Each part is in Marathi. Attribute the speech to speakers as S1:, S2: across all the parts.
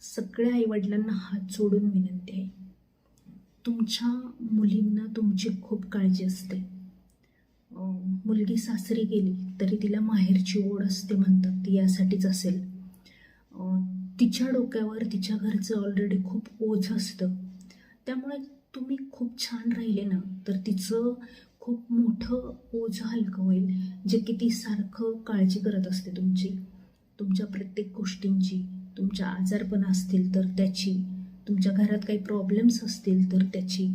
S1: सगळ्या आईवडिलांना हात जोडून विनंती आहे. तुमच्या मुलींना तुमची खूप काळजी असते. मुलगी सासरी गेली तरी तिला माहेरची ओढ असते म्हणतात, ती यासाठीच असेल. तिच्या डोक्यावर तिच्या घरचं ऑलरेडी खूप ओझं असतं. त्यामुळे तुम्ही खूप छान राहिले ना तर तिचं खूप मोठं ओझं हलकं होईल, जे की ती सारखं काळजी करत असते तुमची, तुमच्या प्रत्येक गोष्टींची. तुमच्या आजारपण असतील तर त्याची, तुमच्या घरात काही प्रॉब्लेम्स असतील तर त्याची.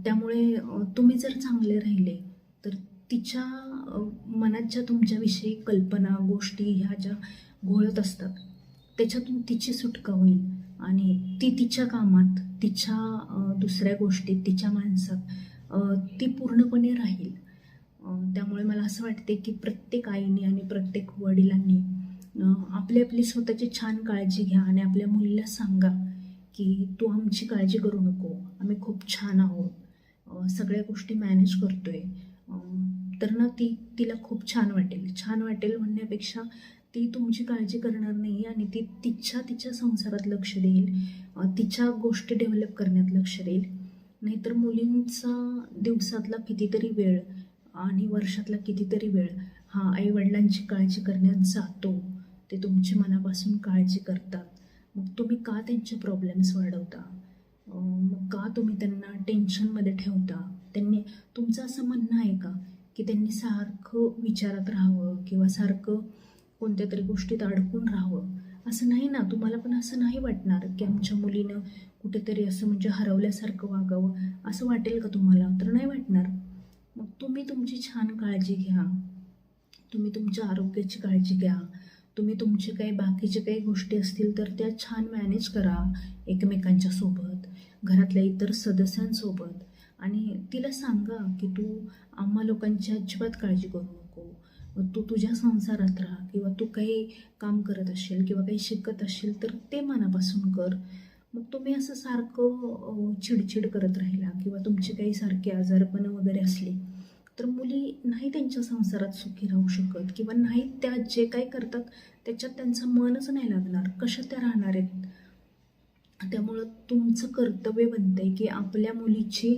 S1: त्यामुळे तुम्ही जर चांगले राहिले तर तिच्या मनात ज्या तुमच्याविषयी कल्पना, गोष्टी ह्या ज्या घोळत असतात त्याच्यातून तिची सुटका होईल आणि ती तिच्या कामात, तिच्या दुसऱ्या गोष्टीत, तिच्या माणसात ती पूर्णपणे राहील. त्यामुळे मला असं वाटते की प्रत्येक आईने आणि प्रत्येक वडिलांनी आपली आपली स्वतःची छान काळजी घ्या आणि आपल्या मुलीला सांगा की तू आमची काळजी करू नको, आम्ही खूप छान आहोत, सगळ्या गोष्टी मॅनेज करतोय. तर ना तिला खूप छान वाटेल. छान वाटेल म्हणण्यापेक्षा ती तुमची काळजी करणार नाही आणि ती तिच्या संसारात लक्ष देईल, तिच्या गोष्टी डेव्हलप करण्यात लक्ष देईल. नाहीतर मुलींचा दिवसातला कितीतरी वेळ आणि वर्षातला कितीतरी वेळ हा आईवडिलांची काळजी करण्यात जातो. ते तुमची मनापासून काळजी करतात. मग तुम्ही का त्यांचे प्रॉब्लेम्स वाढवता? मग का तुम्ही त्यांना टेन्शनमध्ये ठेवता? तुमचं असं म्हणणं आहे का की त्यांनी सारखं विचारात राहावं किंवा सारखं कोणत्या तरी गोष्टीत अडकून राहावं? असं नाही ना. तुम्हाला पण असं नाही वाटणार की आमच्या मुलीनं कुठेतरी असं म्हणजे हरवल्यासारखं वागावं, असं वाटेल का तुम्हाला? तर नाही वाटणार. मग तुम्ही तुमची छान काळजी घ्या, तुम्ही तुमच्या आरोग्याची काळजी घ्या, तुम्ही तुमचे काही बाकीचे काही गोष्टी असतील तर त्या छान मॅनेज करा एकमेकांच्या सोबत, घरातल्या इतर सदस्यांसोबत. आणि तिला सांगा की तू आम्हा लोकांची अजिबात काळजी करू नको, तू तुझ्या संसारात राहा, किंवा तू काही काम करत असेल किंवा काही शिकत असेल तर ते मनापासून कर. मग तुम्ही असं सारखं चिडचिड करत राहिला किंवा तुमची काही सारखी आजारपणं वगैरे असली तर मुली नाही त्यांच्या संसारात सुखी राहू शकत, किंवा नाही त्या जे काही करतात त्याच्यात त्यांचं मनच नाही लागणार, कशा त्या राहणार आहेत? त्यामुळं तुमचं कर्तव्य बनतं आहे की आपल्या मुलीची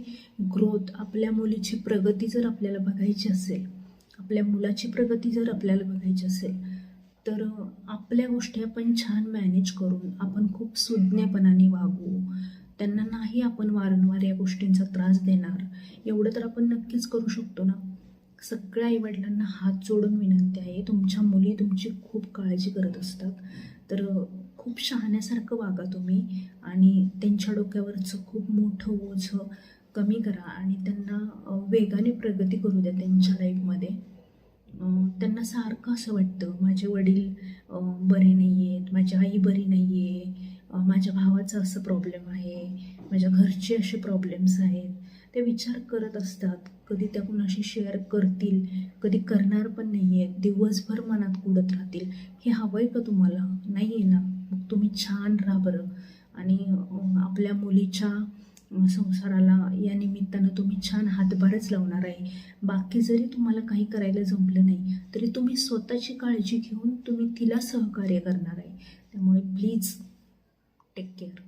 S1: ग्रोथ, आपल्या मुलीची प्रगती जर आपल्याला बघायची असेल, आपल्या मुलाची प्रगती जर आपल्याला बघायची असेल तर आपल्या गोष्टी आपण छान मॅनेज करून आपण खूप सुज्ञपणाने वागू. त्यांना नाही आपण वारंवार या गोष्टींचा त्रास देणार, एवढं तर आपण नक्कीच करू शकतो ना. सगळ्या आईवडिलांना हात जोडून विनंती आहे, तुमच्या मुली तुमची खूप काळजी करत असतात, तर खूप शहाण्यासारखं वागा तुम्ही आणि त्यांच्या डोक्यावरचं खूप मोठं ओझं कमी करा आणि त्यांना वेगाने प्रगती करू द्या त्यांच्या लाईफमध्ये. त्यांना सारखं असं वाटतं माझे वडील बरे नाही आहेत, माझी आई बरी नाही आहे, माझ्या भावाचा असं प्रॉब्लेम आहे, माझ्या घरचे असे प्रॉब्लेम्स आहेत. ते विचार करत असतात, कधी त्या कुणाशी शेअर करतील, कधी करणार पण नाही आहेत, दिवसभर मनात कुडत राहतील. हे हवं आहे का तुम्हाला? नाही आहे ना. मग तुम्ही छान राहा बरं. आणि आपल्या मुलीच्या संसाराला या निमित्तानं तुम्ही छान हातभारच लावणार आहे. बाकी जरी तुम्हाला काही करायला जमलं नाही तरी तुम्ही स्वतःची काळजी घेऊन तुम्ही तिला सहकार्य करणार आहे. त्यामुळे प्लीज टेक केअर.